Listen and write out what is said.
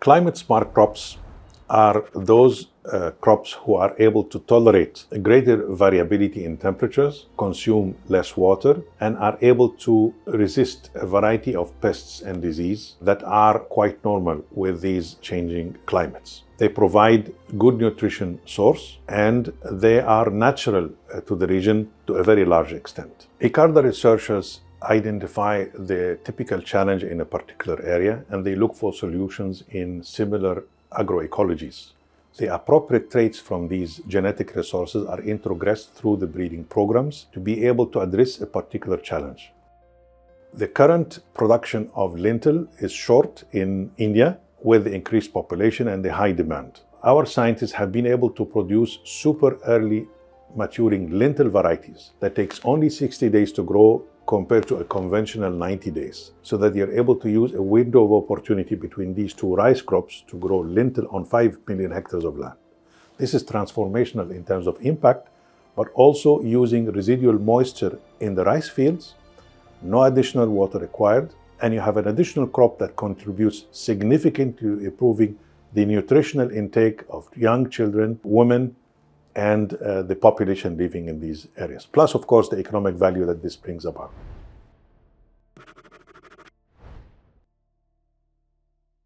Climate smart crops are those crops who are able to tolerate a greater variability in temperatures, consume less water, and are able to resist a variety of pests and disease that are quite normal with these changing climates. They provide good nutrition source and they are natural to the region to a very large extent. ICARDA researchers identify the typical challenge in a particular area and they look for solutions in similar agroecologies. The appropriate traits from these genetic resources are introgressed through the breeding programs to be able to address a particular challenge. The current production of lentil is short in India with the increased population and the high demand. Our scientists have been able to produce super early maturing lentil varieties that takes only 60 days to grow compared to a conventional 90 days, so that you're able to use a window of opportunity between these two rice crops to grow lentil on 5 million hectares of land. This is transformational in terms of impact, but also using residual moisture in the rice fields, no additional water required, and you have an additional crop that contributes significantly to improving the nutritional intake of young children, women, and the population living in these areas. Plus, of course, the economic value that this brings about.